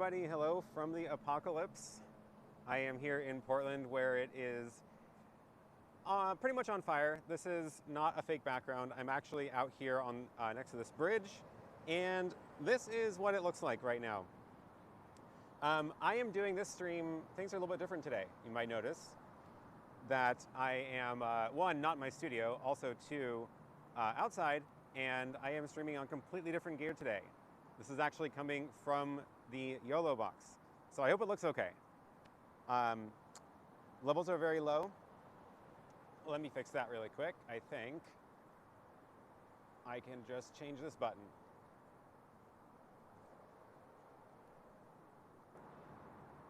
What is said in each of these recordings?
everybody, hello from the apocalypse. I am here in Portland where it is pretty much on fire. This is not a fake background. I'm actually out here on next to this bridge, and this is what it looks like right now. I am doing this stream, things are a little bit different today. You might notice that I am, one, not in my studio, also two, outside, and I am streaming on completely different gear today. This is actually coming from the YoloBox, so I hope it looks okay. Levels are very low. Let me fix that really quick. I think I can just change this button.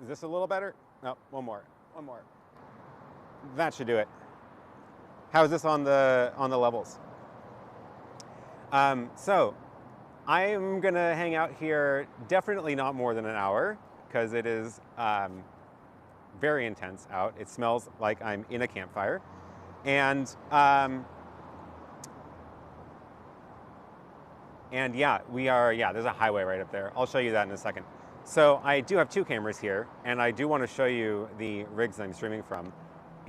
Is this a little better? No, one more. That should do it. How is this on the levels? So I'm gonna hang out here definitely not more than an hour because it is very intense out. It smells like I'm in a campfire. And yeah, there's a highway right up there. I'll show you that in a second. So I do have two cameras here, and I do want to show you the rigs I'm streaming from.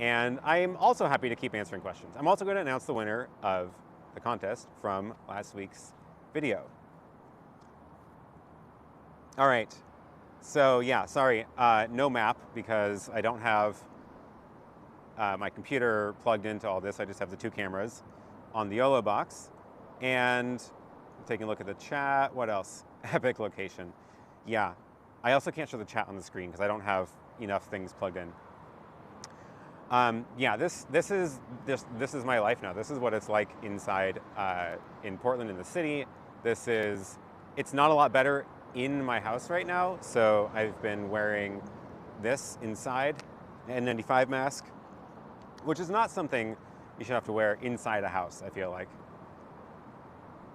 And I am also happy to keep answering questions. I'm also going to announce the winner of the contest from last week's video. All right, so yeah, sorry, no map because I don't have my computer plugged into all this. I just have the two cameras on the YoloBox. And taking a look at the chat, what else? Epic location. Yeah, I also can't show the chat on the screen because I don't have enough things plugged in. Yeah, this is my life now. This is what it's like inside in Portland in the city. It's not a lot better in my house right now, so I've been wearing this inside, N95 mask, which is not something you should have to wear inside a house, I feel like.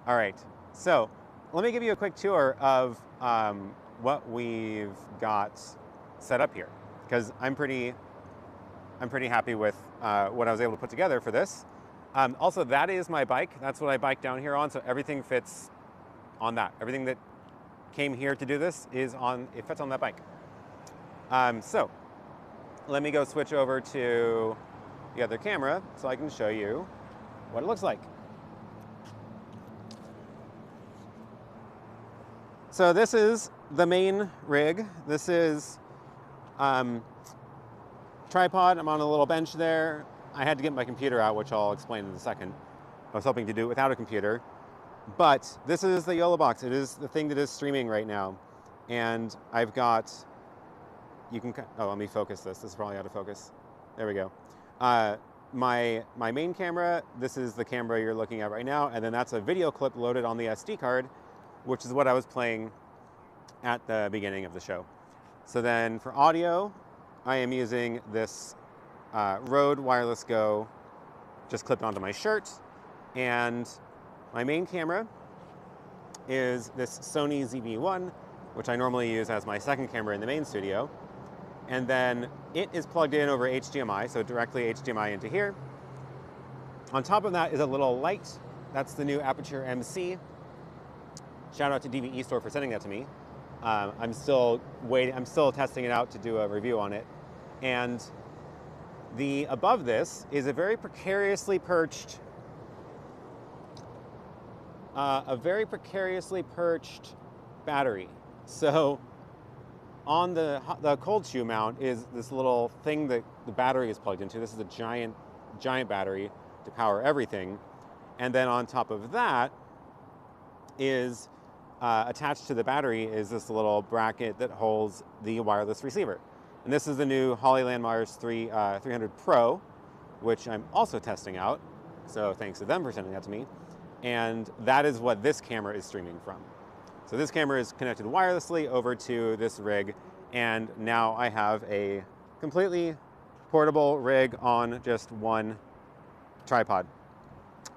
All right, so let me give you a quick tour of what we've got set up here, because I'm pretty happy with what I was able to put together for this. Also, that is my bike. That's what I bike down here on, so everything fits on that. Everything that came here to do this fits on that bike. So let me go switch over to the other camera so I can show you what it looks like. So this is the main rig. This is tripod. I'm on a little bench there. I had to get my computer out, which I'll explain in a second. I was hoping to do it without a computer. But this is the YoloBox. It is the thing that is streaming right now. And I've got, let me focus this. This is probably out of focus. There we go. My main camera, this is the camera you're looking at right now. And then that's a video clip loaded on the SD card, which is what I was playing at the beginning of the show. So then for audio, I am using this Røde Wireless Go just clipped onto my shirt. And my main camera is this Sony ZV-1, which I normally use as my second camera in the main studio. And then it is plugged in over HDMI, so directly HDMI into here. On top of that is a little light. That's the new Aputure MC. Shout out to DVE Store for sending that to me. I'm still testing it out to do a review on it. And above this is a very precariously perched battery. So on the cold shoe mount is this little thing that the battery is plugged into. This is a giant battery to power everything. And then on top of that is attached to the battery is this little bracket that holds the wireless receiver. And this is the new Hollyland Mars 300 Pro, which I'm also testing out. So thanks to them for sending that to me. And that is what this camera is streaming from. So this camera is connected wirelessly over to this rig. And now I have a completely portable rig on just one tripod,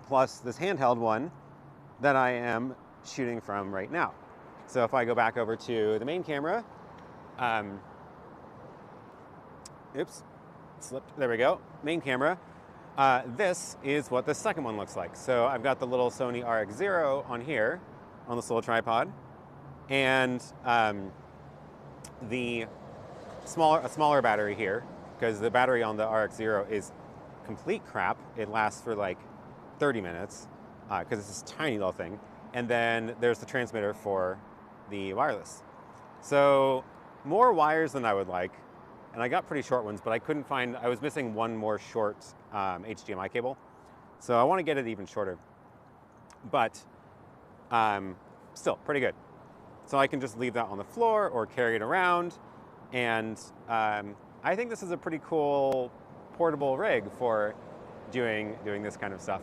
plus this handheld one that I am shooting from right now. So if I go back over to the main camera, oops, slipped, there we go, main camera. This is what the second one looks like. So I've got the little Sony RX0 on here, on this little tripod. And a smaller battery here, because the battery on the RX0 is complete crap. It lasts for like 30 minutes because it's this tiny little thing. And then there's the transmitter for the wireless. So more wires than I would like. And I got pretty short ones, but I was missing one more short HDMI cable. So I want to get it even shorter. But still pretty good. So I can just leave that on the floor or carry it around. And I think this is a pretty cool portable rig for doing this kind of stuff.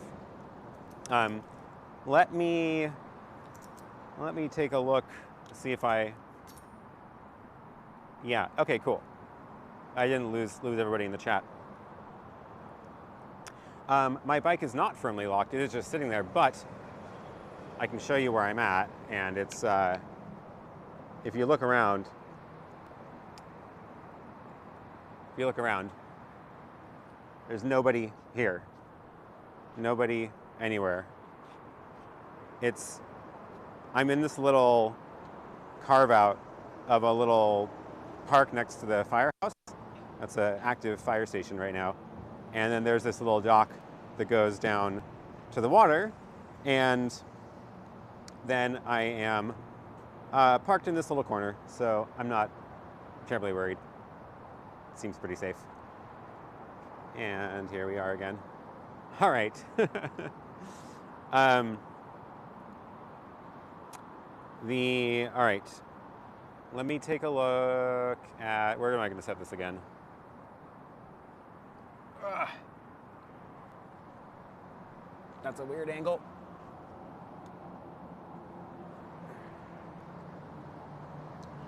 Let me take a look, see if yeah, okay, cool. I didn't lose everybody in the chat. My bike is not firmly locked, it is just sitting there, but I can show you where I'm at, and it's, if you look around, there's nobody here. Nobody anywhere. I'm in this little carve out of a little park next to the firehouse. That's an active fire station right now. And then there's this little dock that goes down to the water. And then I am parked in this little corner, so I'm not terribly worried. It seems pretty safe. And here we are again. All right. All right. Let me take a look at, where am I going to set this again? Ugh. That's a weird angle.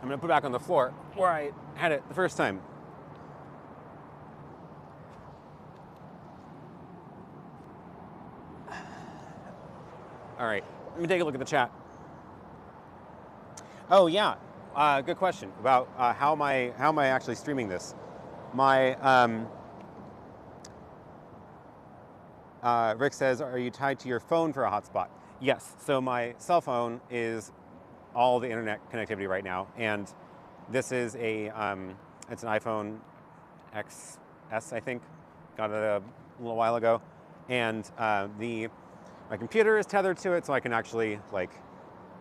I'm going to put it back on the floor where I had it the first time. All right, let me take a look at the chat. Oh yeah, good question about how am I actually streaming this. My Rick says, are you tied to your phone for a hotspot? Yes. So my cell phone is all the internet connectivity right now, and this is it's an iPhone XS, I think. Got it a little while ago, and my computer is tethered to it, so I can actually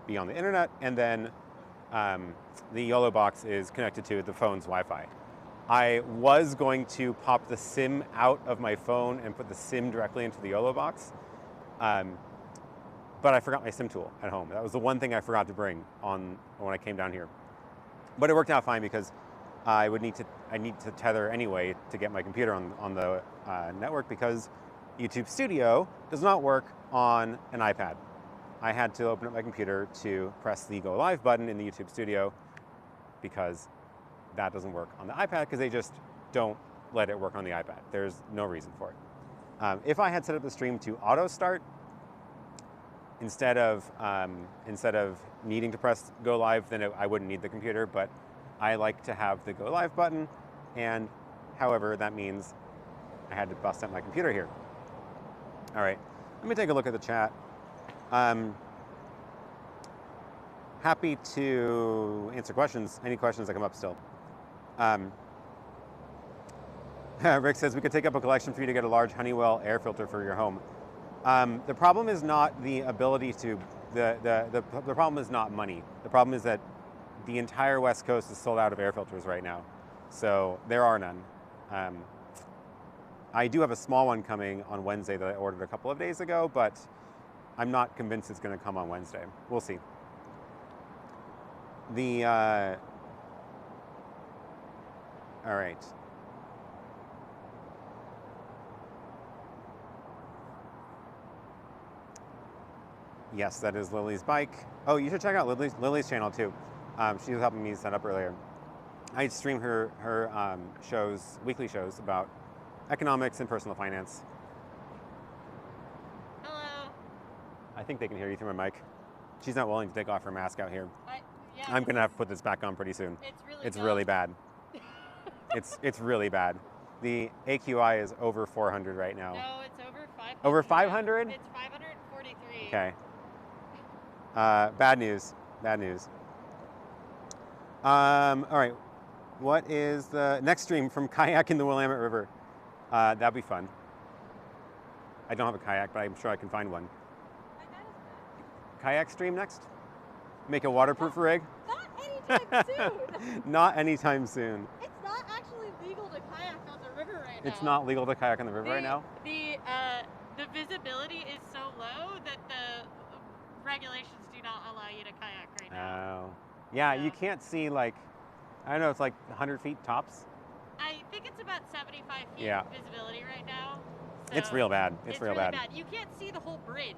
be on the internet, and then the YoloBox is connected to the phone's Wi-Fi. I was going to pop the SIM out of my phone and put the SIM directly into the YoloBox, but I forgot my SIM tool at home. That was the one thing I forgot to bring when I came down here. But it worked out fine because I need to tether anyway to get my computer on the network, because YouTube Studio does not work on an iPad. I had to open up my computer to press the Go Live button in the YouTube Studio, because that doesn't work on the iPad, because they just don't let it work on the iPad. There's no reason for it. If I had set up the stream to auto start instead of needing to press Go Live, then I wouldn't need the computer. But I like to have the Go Live button, and however that means I had to bust out my computer here. All right, let me take a look at the chat. Happy to answer questions, any questions that come up still. Rick says, we could take up a collection for you to get a large Honeywell air filter for your home. The problem is not the ability to, the problem is not money. The problem is that the entire West Coast is sold out of air filters right now. So there are none. I do have a small one coming on Wednesday that I ordered a couple of days ago, but I'm not convinced it's going to come on Wednesday. We'll see. All right. Yes, that is Lily's bike. Oh, you should check out Lily's channel too. She was helping me set up earlier. I stream her shows, weekly shows about economics and personal finance. Hello. I think they can hear you through my mic. She's not willing to take off her mask out here. Yeah, I'm gonna have to put this back on pretty soon. It's really bad. It's really bad. The AQI is over 400 right now. No, it's over 500. Over 500? It's 543. Okay. Bad news. Bad news. All right. What is the next stream from kayak in the Willamette River? That'd be fun. I don't have a kayak, but I'm sure I can find one. Kayak stream next? Make a waterproof rig? Not anytime soon. Not anytime soon. It's not actually legal to kayak on the river right now. It's not legal to kayak on the river right now? The visibility is so low that the regulations do not allow you to kayak right now. Oh. Yeah, you can't see like, I don't know, it's like 100 feet tops? I think it's about 75 feet visibility right now. So it's real bad. It's real really bad. You can't see the whole bridge.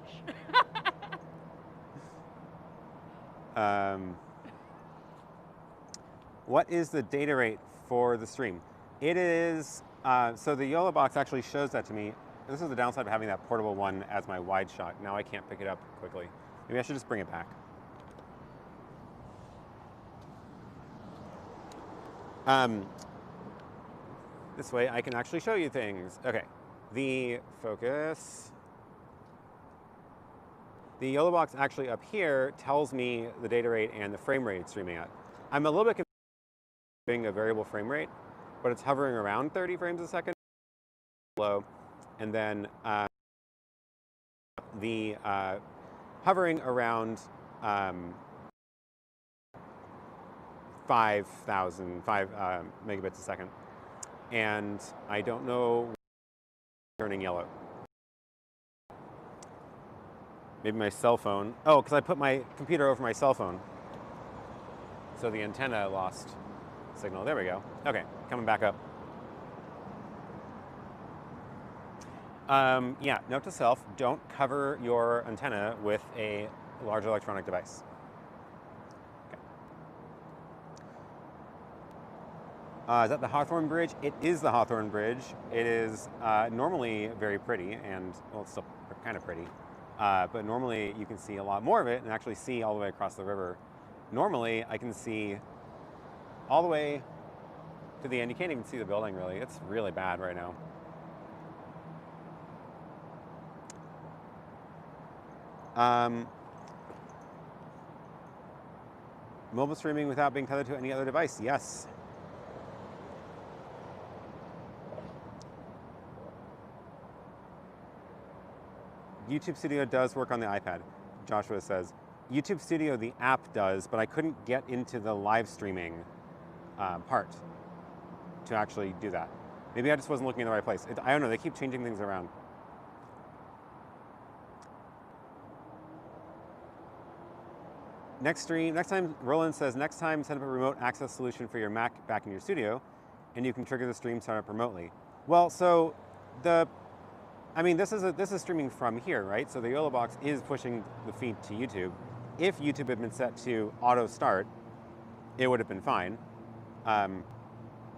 What is the data rate for the stream? It is, so the YoloBox actually shows that to me. This is the downside of having that portable one as my wide shot. Now I can't pick it up quickly. Maybe I should just bring it back. This way I can actually show you things. Okay, the focus. The YoloBox actually up here tells me the data rate and the frame rate it's streaming at. I'm a little bit confused being a variable frame rate, but it's hovering around 30 frames a second. Low, and then hovering around 5 megabits a second. And I don't know, turning yellow. Maybe my cell phone. Oh, because I put my computer over my cell phone. So the antenna lost signal. There we go. Okay, coming back up. Yeah, note to self, don't cover your antenna with a large electronic device. Okay. Is that the Hawthorne Bridge? It is the Hawthorne Bridge. It is normally very pretty, and well, it's still kind of pretty. But normally you can see a lot more of it and actually see all the way across the river. Normally I can see all the way to the end. You can't even see the building really. It's really bad right now. Mobile streaming without being tethered to any other device, yes. YouTube Studio does work on the iPad, Joshua says. YouTube Studio, the app does, but I couldn't get into the live streaming part to actually do that. Maybe I just wasn't looking in the right place. I don't know, they keep changing things around. Next time, Roland says, next time set up a remote access solution for your Mac back in your studio, and you can trigger the stream startup remotely. Well, so this is streaming from here, right? So the YoloBox is pushing the feed to YouTube. If YouTube had been set to auto start, it would have been fine.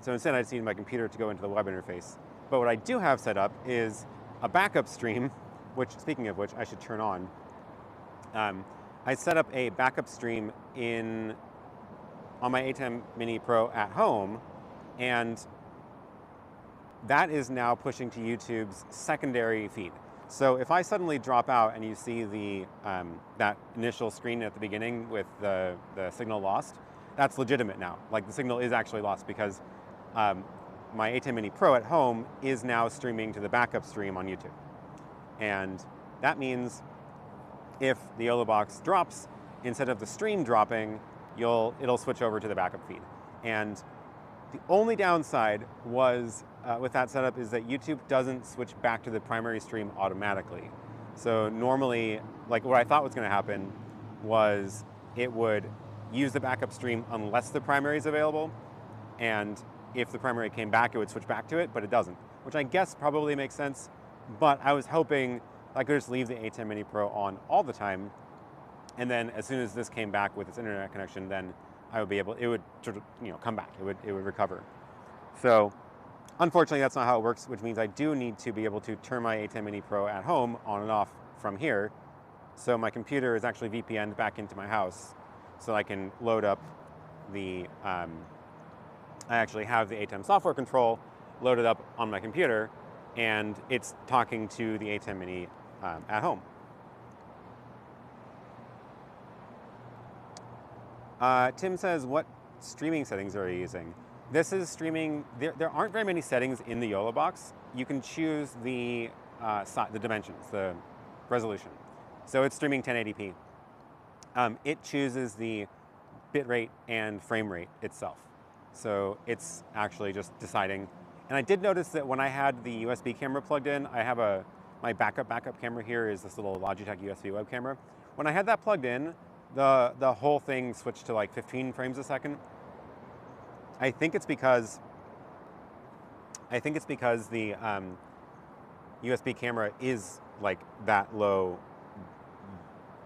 So instead I just need my computer to go into the web interface. But what I do have set up is a backup stream, which, speaking of which, I should turn on. I set up a backup stream on my ATEM Mini Pro at home, and that is now pushing to YouTube's secondary feed. So if I suddenly drop out and you see that initial screen at the beginning with the signal lost, that's legitimate now. Like, the signal is actually lost because my ATEM Mini Pro at home is now streaming to the backup stream on YouTube. And that means if the YoloBox drops, instead of the stream dropping, it'll switch over to the backup feed. And the only downside was with that setup is that YouTube doesn't switch back to the primary stream automatically. So normally, like, what I thought was going to happen was it would use the backup stream unless the primary is available, and if the primary came back, it would switch back to it, but it doesn't, which I guess probably makes sense. But I was hoping I could just leave the ATEM Mini Pro on all the time, and then as soon as this came back with its internet connection, then I would be able, it would sort of, come back. It would recover. So unfortunately, that's not how it works, which means I do need to be able to turn my ATEM Mini Pro at home on and off from here. So my computer is actually VPN'd back into my house, so I can load up the, I actually have the ATEM software control loaded up on my computer, and it's talking to the ATEM Mini at home. Tim says, what streaming settings are you using? This is streaming. There aren't very many settings in the YoloBox. You can choose the dimensions, the resolution. So it's streaming 1080p. It chooses the bitrate and frame rate itself. So it's actually just deciding. And I did notice that when I had the USB camera plugged in, I have my backup camera here is this little Logitech USB web camera. When I had that plugged in, the whole thing switched to like 15 frames a second. I think it's because the USB camera is like that low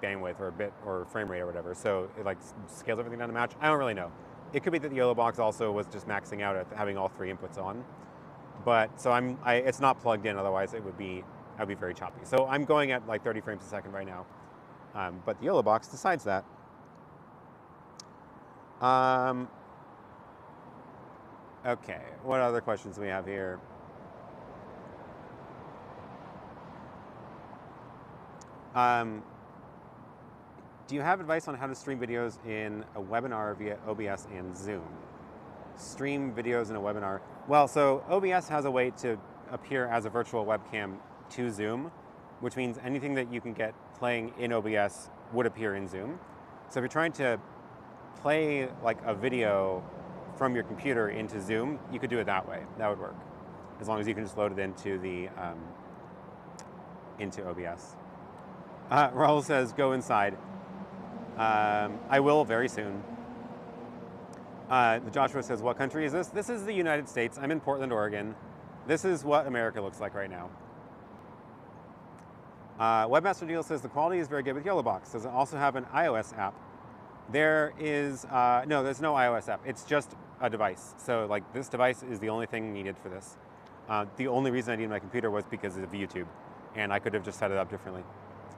bandwidth or bit or frame rate or whatever, so it like scales everything down to match. I don't really know. It could be that the YoloBox also was just maxing out at having all three inputs on, but so it's not plugged in. Otherwise, I'd be very choppy. So I'm going at like 30 frames a second right now, but the YoloBox decides that. Okay, what other questions do we have here? Do you have advice on how to stream videos in a webinar via OBS and Zoom? Stream videos in a webinar. Well, so OBS has a way to appear as a virtual webcam to Zoom, which means anything that you can get playing in OBS would appear in Zoom. So if you're trying to play like a video from your computer into Zoom, you could do it that way. That would work, as long as you can just load it into the into OBS. Raul says, "Go inside." I will very soon. Joshua says, "What country is this?" This is the United States. I'm in Portland, Oregon. This is what America looks like right now. Webmaster Deal says the quality is very good with YoloBox. Does it also have an iOS app? There is no, there's no iOS app. It's just a device. So like this device is the only thing needed for this. The only reason I needed my computer was because of YouTube, and I could have just set it up differently.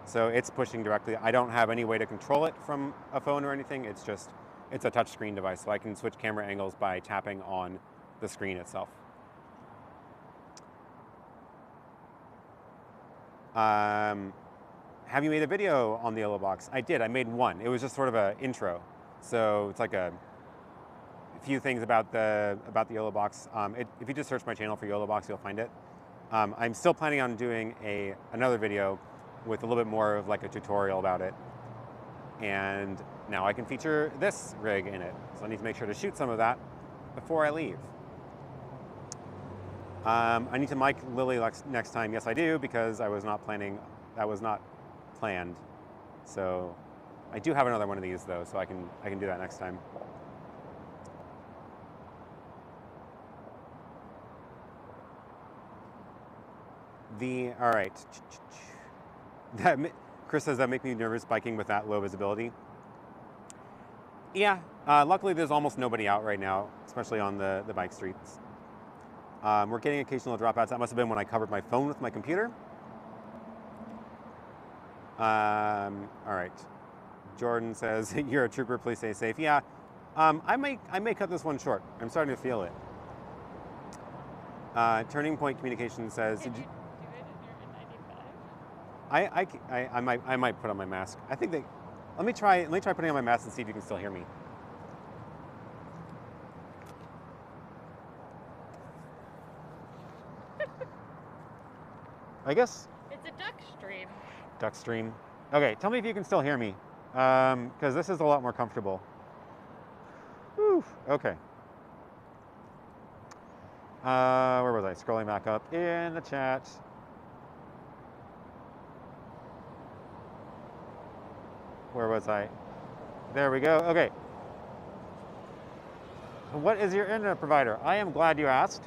So it's pushing directly. I don't have any way to control it from a phone or anything. It's a touchscreen device, so I can switch camera angles by tapping on the screen itself. Have you made a video on the YoloBox? I did. I made one. It was just sort of an intro. So it's like a few things about the YoloBox. If you just search my channel for YoloBox, you'll find it. I'm still planning on doing another video with a little bit more of like a tutorial about it. And now I can feature this rig in it. So I need to make sure to shoot some of that before I leave. I need to mic Lily next time. Yes, I do, because I was not planning. That was not planned. So I do have another one of these though, so I can do that next time. All right. Chris says that makes me nervous biking with that low visibility. Yeah, luckily there's almost nobody out right now, especially on the bike streets. We're getting occasional dropouts. That must have been when I covered my phone with my computer. All right. Jordan says, "You're a trooper, please stay safe." Yeah, I may cut this one short. I'm starting to feel it. Turning Point Communication says, Did you do it in your N95? I might put on my mask. I think let me try putting on my mask and see if you can still hear me. I guess. It's a duck stream. Duck stream. Okay, tell me if you can still hear me, because this is a lot more comfortable. Whew, okay. Where was I? Scrolling back up in the chat. Where was I? There we go. Okay. What is your internet provider? I am glad you asked.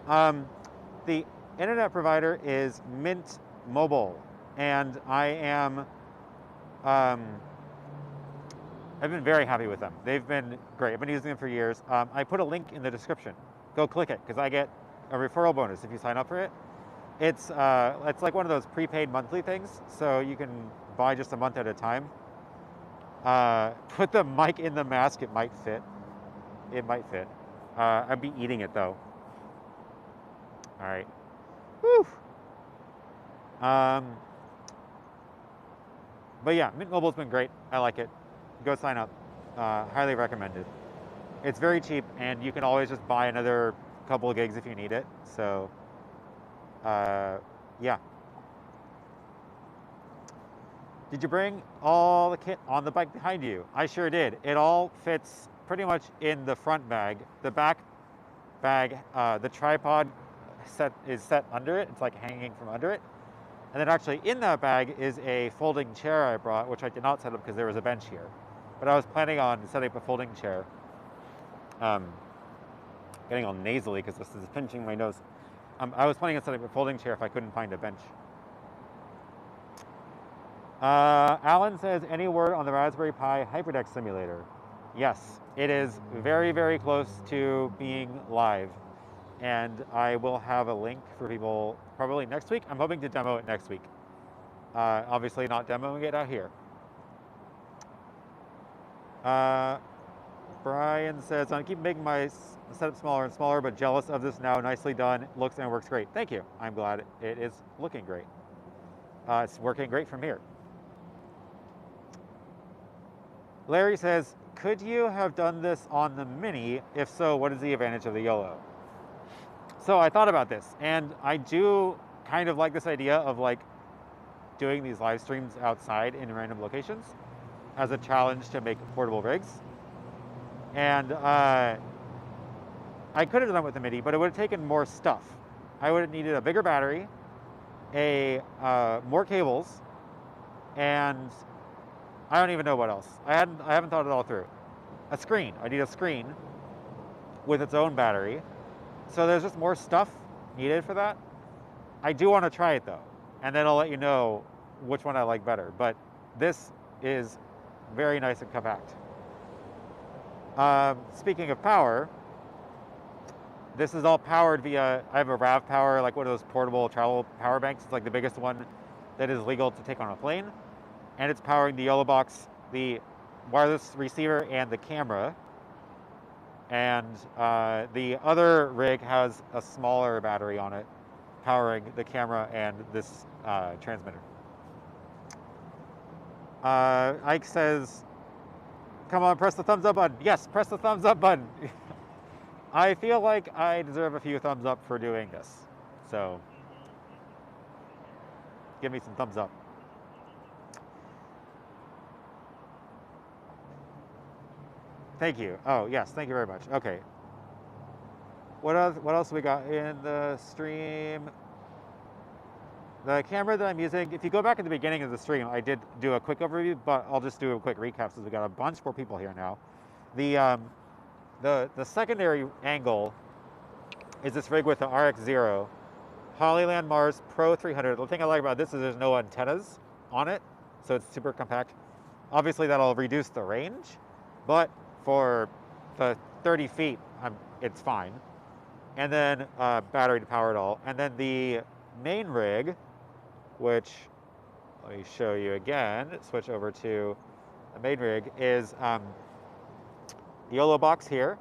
The internet provider is Mint Mobile, and I've been very happy with them. They've been great. I've been using them for years. I put a link in the description. Go click it, because I get a referral bonus if you sign up for it. It's like one of those prepaid monthly things, so you can buy just a month at a time. Put the mic in the mask. It might fit. It might fit. I'd be eating it though. All right. Whew. But yeah, Mint Mobile's been great. I like it. Go sign up. Highly recommended. It's very cheap, and you can always just buy another couple of gigs if you need it. So, yeah. Did you bring all the kit on the bike behind you? I sure did. It all fits pretty much in the front bag. The back bag, the tripod is set under it. It's like hanging from under it. And then actually in that bag is a folding chair I brought, which I did not set up because there was a bench here. But I was planning on setting up a folding chair. Getting all nasally because this is pinching my nose. I was planning on setting up a folding chair if I couldn't find a bench. Alan says, any word on the Raspberry Pi HyperDeck simulator? Yes, it is very, very close to being live. And I will have a link for people probably next week. I'm hoping to demo it next week. Obviously not demoing it out here. Brian says, I keep making my setup smaller and smaller, but jealous of this now. Nicely done. Looks and works great. Thank you. I'm glad it is looking great. It's working great from here. Larry says, could you have done this on the Mini? If so, what is the advantage of the YOLO? So I thought about this, and I do kind of like this idea of like doing these live streams outside in random locations as a challenge to make portable rigs. And I could have done it with the Mini, but it would have taken more stuff. I would have needed a bigger battery, more cables, and I don't even know what else. I haven't thought it all through. A screen. I need a screen with its own battery. So there's just more stuff needed for that. I do want to try it though, and then I'll let you know which one I like better. But this is very nice and compact. Speaking of power, this is all powered via, I have a RAVPower, like one of those portable travel power banks. It's like the biggest one that is legal to take on a plane. And it's powering the YoloBox, the wireless receiver, and the camera. And the other rig has a smaller battery on it, powering the camera and this transmitter. Ike says, come on, press the thumbs up button. Yes, press the thumbs up button. I feel like I deserve a few thumbs up for doing this. So, give me some thumbs up. Thank you. Oh, yes, thank you very much. Okay. What else we got in the stream? The camera that I'm using, if you go back at the beginning of the stream, I did do a quick overview, but I'll just do a quick recap since we got a bunch more people here now. The secondary angle is this rig with the RX0, Hollyland Mars Pro 300. The thing I like about this is there's no antennas on it, so it's super compact. Obviously that'll reduce the range, but for the 30 feet, it's fine. And then battery to power it all. And then the main rig, which let me show you again, switch over to the main rig, is the YoloBox here,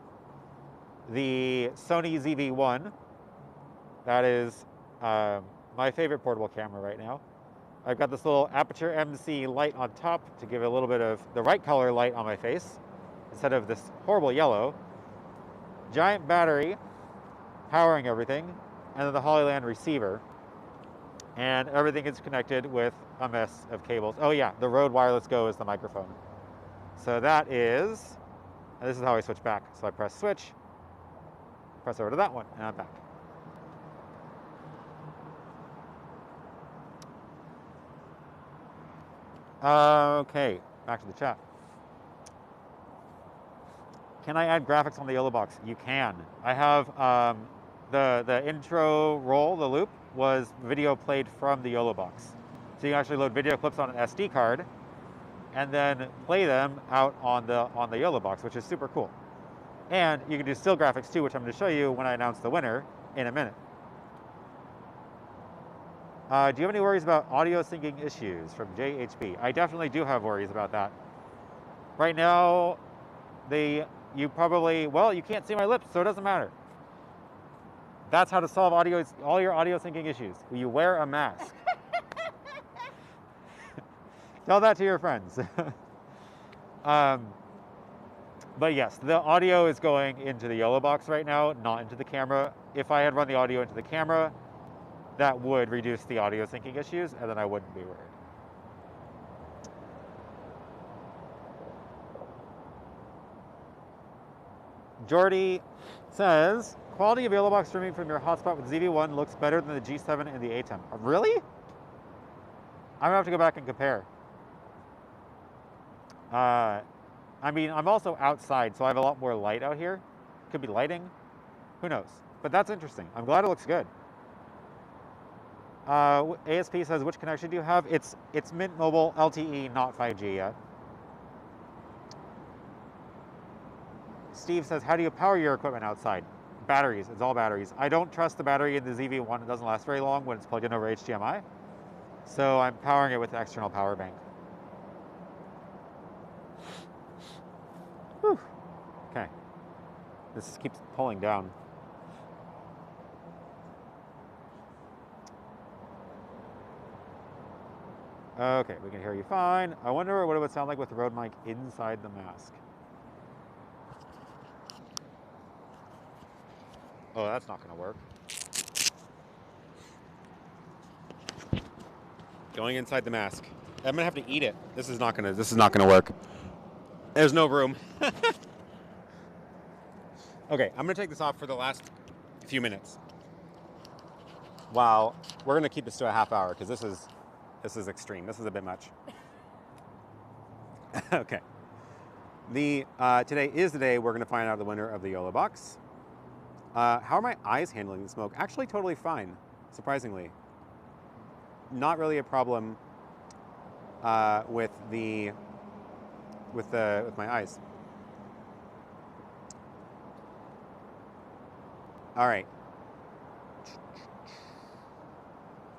the Sony ZV-1. That is my favorite portable camera right now. I've got this little Aputure MC Light on top to give it a little bit of the right color light on my face, instead of this horrible yellow. Giant battery powering everything, and then the Hollyland receiver. And everything is connected with a mess of cables. Oh yeah, the Røde Wireless Go is the microphone. So that is, and this is how I switch back. So I press switch, press over to that one, and I'm back. Okay, back to the chat. Can I add graphics on the YoloBox? You can. I have the intro roll, the loop, was video played from the YoloBox. So you can actually load video clips on an SD card and then play them out on the YoloBox, which is super cool. And you can do still graphics too, which I'm going to show you when I announce the winner in a minute. Do you have any worries about audio syncing issues from JHB? I definitely do have worries about that. Right now, you probably, well, you can't see my lips, so it doesn't matter. That's how to solve all your audio syncing issues. You wear a mask. Tell that to your friends. But yes, the audio is going into the YoloBox right now, not into the camera. If I had run the audio into the camera, that would reduce the audio syncing issues, and then I wouldn't be worried. Jordy says, quality of YoloBox streaming from your hotspot with ZV-1 looks better than the G7 and the ATEM. Really? I'm gonna have to go back and compare. I mean, I'm also outside, so I have a lot more light out here. Could be lighting, who knows? But that's interesting. I'm glad it looks good. ASP says, which connection do you have? It's Mint Mobile LTE, not 5G yet. Steve says, how do you power your equipment outside? Batteries, it's all batteries. I don't trust the battery in the ZV-1. It doesn't last very long when it's plugged in over HDMI. So I'm powering it with an external power bank. Whew. Okay. This keeps pulling down. Okay, we can hear you fine. I wonder what it would sound like with the Rode mic inside the mask. Oh, that's not gonna work. Going inside the mask. I'm gonna have to eat it. This is not gonna work. There's no room. Okay, I'm gonna take this off for the last few minutes. Wow, we're gonna keep this to a half hour because this is extreme. This is a bit much. Okay. Today is the day we're gonna find out the winner of the YoloBox. How are my eyes handling the smoke? Actually, totally fine, surprisingly. Not really a problem with my eyes. All right.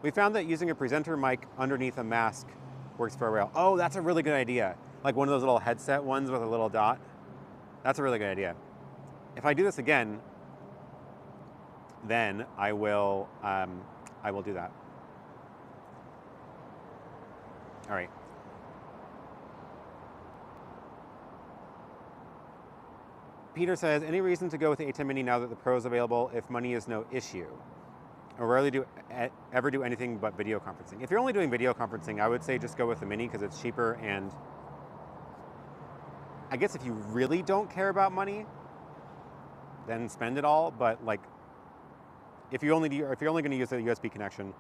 We found that using a presenter mic underneath a mask works for a rail. Oh, that's a really good idea. Like one of those little headset ones with a little dot. That's a really good idea. If I do this again, then I will do that. All right. Peter says, any reason to go with the ATEM Mini now that the Pro is available if money is no issue? I rarely ever do anything but video conferencing. If you're only doing video conferencing, I would say just go with the Mini because it's cheaper, and I guess if you really don't care about money, then spend it all. But like, if you're only going to use a USB connection,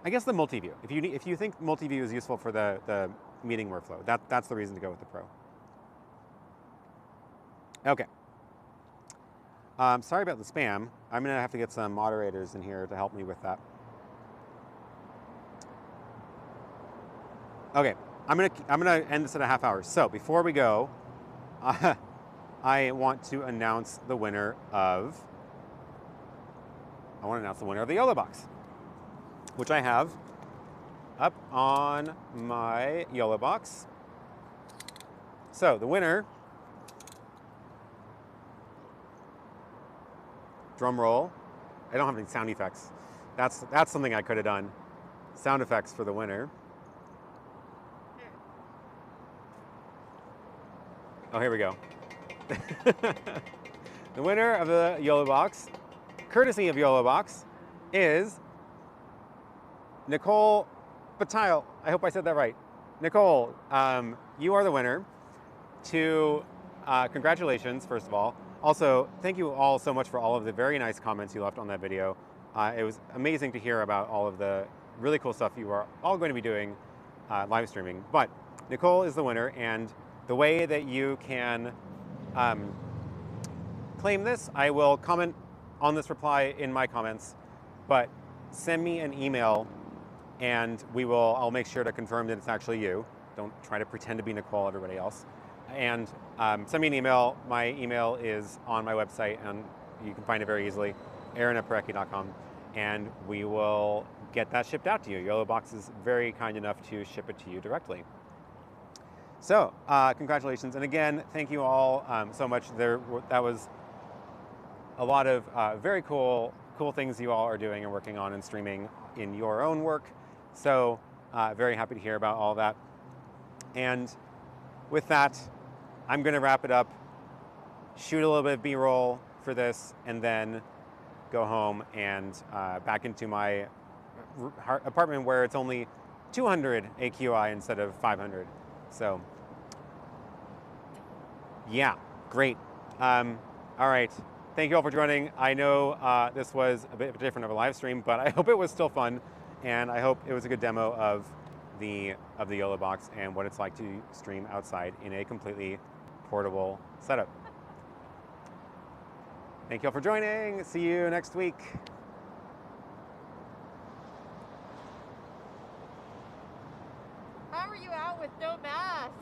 I guess the multi-view. If you think multi-view is useful for the meeting workflow, that's the reason to go with the Pro. Okay. Sorry about the spam. I'm gonna have to get some moderators in here to help me with that. Okay, I'm gonna end this at a half hour. So before we go, I want to announce the winner of. I want to announce the winner of the YoloBox, which I have up on my YoloBox. So the winner. Drum roll. I don't have any sound effects. That's something I could have done. Sound effects for the winner. Oh, here we go. The winner of the YoloBox, courtesy of YoloBox, is Nicole Bataille. I hope I said that right. Nicole, you are the winner. Congratulations, first of all. Also, thank you all so much for all of the very nice comments you left on that video. It was amazing to hear about all of the really cool stuff you are all going to be doing live streaming. But Nicole is the winner, and the way that you can claim this, I will comment on this reply in my comments, but send me an email and I'll make sure to confirm that it's actually you. Don't try to pretend to be Nicole, everybody else. And send me an email. My email is on my website, and you can find it very easily, aaron@parecki.com, and we will get that shipped out to you. YoloBox is very kind enough to ship it to you directly. So, congratulations, and again, thank you all so much. That was a lot of very cool things you all are doing and working on and streaming in your own work. So, very happy to hear about all that. And with that, I'm going to wrap it up. shoot a little bit of B-roll for this, and then go home and back into my apartment where it's only 200 AQI instead of 500. So, yeah, great. All right. Thank you all for joining. I know this was a bit different of a live stream, but I hope it was still fun, and I hope it was a good demo of the YoloBox and what it's like to stream outside in a completely portable setup. Thank you all for joining. See you next week. How are you out with no mask?